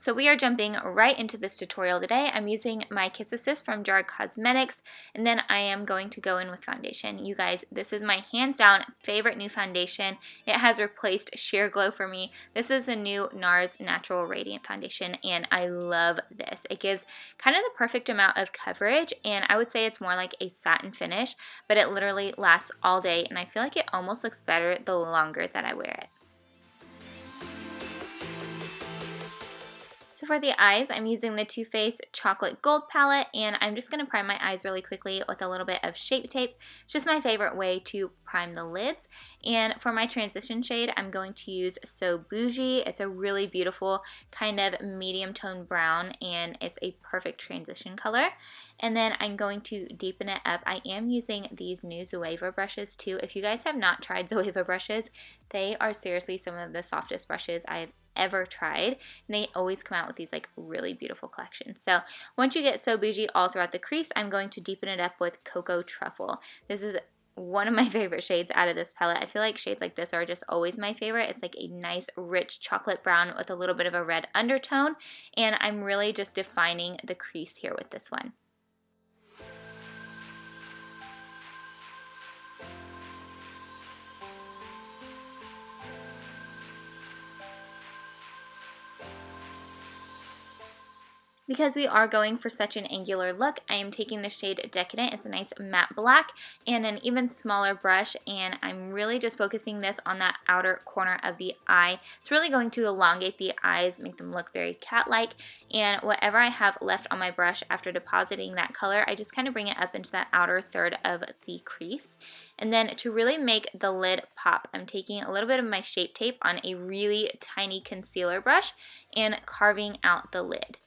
So we are jumping right into this tutorial today. I'm using my Kiss Assist from Gerard Cosmetics, and then I am going to go in with foundation. You guys, this is my hands down favorite new foundation. It has replaced Sheer Glow for me. This is a new NARS Natural Radiant Foundation, and I love this. It gives kind of the perfect amount of coverage, and I would say it's more like a satin finish, but it literally lasts all day, and I feel like it almost looks better the longer that I wear it. So for the eyes, I'm using the Too Faced Chocolate Gold palette, and I'm just going to prime my eyes really quickly with a little bit of Shape Tape. It's just my favorite way to prime the lids. And for my transition shade, I'm going to use So Bougie. It's a really beautiful kind of medium tone brown, and it's a perfect transition color. And then I'm going to deepen it up. I am using these new Zoeva brushes too. If you guys have not tried Zoeva brushes, they are seriously some of the softest brushes I've ever tried, and they always come out with these like really beautiful collections. So once you get So Bougie all throughout the crease, I'm going to deepen it up with Cocoa Truffle. This is one of my favorite shades out of this palette. I feel like shades like this are just always my favorite. It's like a nice rich chocolate brown with a little bit of a red undertone, and I'm really just defining the crease here with this one. Because we are going for such an angular look, I am taking the shade Decadent. It's a nice matte black and an even smaller brush, and I'm really just focusing this on that outer corner of the eye. It's really going to elongate the eyes, make them look very cat-like, and whatever I have left on my brush after depositing that color, I just kind of bring it up into that outer third of the crease. And then to really make the lid pop, I'm taking a little bit of my Shape Tape on a really tiny concealer brush and carving out the lid.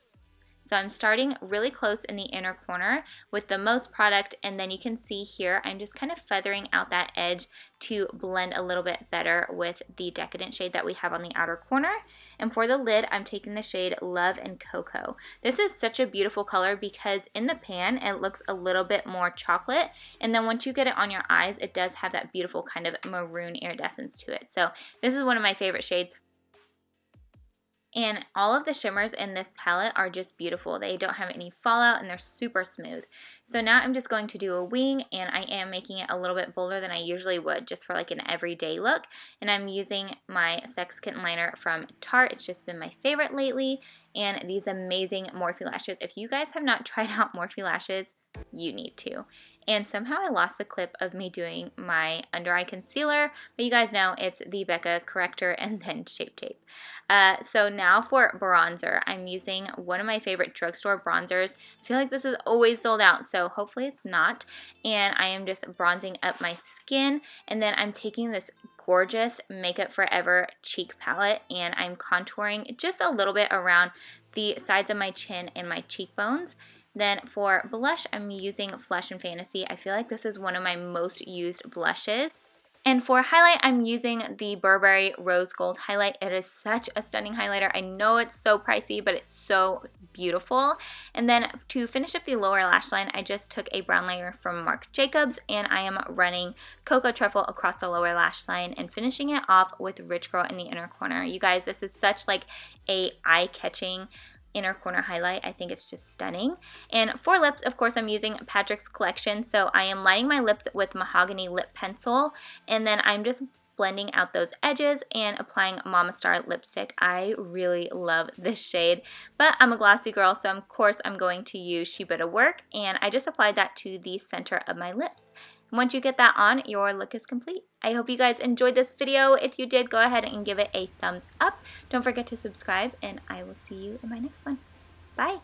So I'm starting really close in the inner corner with the most product, and then you can see here I'm just kind of feathering out that edge to blend a little bit better with the Decadent shade that we have on the outer corner. And for the lid, I'm taking the shade Love and Cocoa. This is such a beautiful color because in the pan it looks a little bit more chocolate, and then once you get it on your eyes, it does have that beautiful kind of maroon iridescence to it. So this is one of my favorite shades. And all of the shimmers in this palette are just beautiful. They don't have any fallout and they're super smooth. So now I'm just going to do a wing, and I am making it a little bit bolder than I usually would just for like an everyday look. And I'm using my Sex Kitten liner from Tarte. It's just been my favorite lately. And these amazing Morphe lashes. If you guys have not tried out Morphe lashes, you need to. And somehow I lost the clip of me doing my under eye concealer, but you guys know it's the Becca Corrector and then Shape Tape. So now for bronzer, I'm using one of my favorite drugstore bronzers. I feel like this is always sold out, so hopefully it's not. And I am just bronzing up my skin, and then I'm taking this gorgeous Makeup Forever cheek palette, and I'm contouring just a little bit around the sides of my chin and my cheekbones. Then for blush, I'm using Flesh and Fantasy. I feel like this is one of my most used blushes. And for highlight, I'm using the Burberry Rose Gold highlight. It is such a stunning highlighter. I know it's so pricey, but it's so beautiful. And then to finish up the lower lash line, I just took a brown layer from Marc Jacobs, and I am running Cocoa Truffle across the lower lash line and finishing it off with Rich Girl in the inner corner. You guys, this is such like a eye-catching inner corner highlight. I think it's just stunning. And for lips, of course, I'm using Patrick's collection. So I am lining my lips with Mahogany Lip Pencil, and then I'm just blending out those edges and applying Mama Starr lipstick. I really love this shade, but I'm a glossy girl, so of course I'm going to use Betta Werrrk, and I just applied that to the center of my lips. Once you get that on, your look is complete. I hope you guys enjoyed this video. If you did, go ahead and give it a thumbs up. Don't forget to subscribe, and I will see you in my next one. Bye!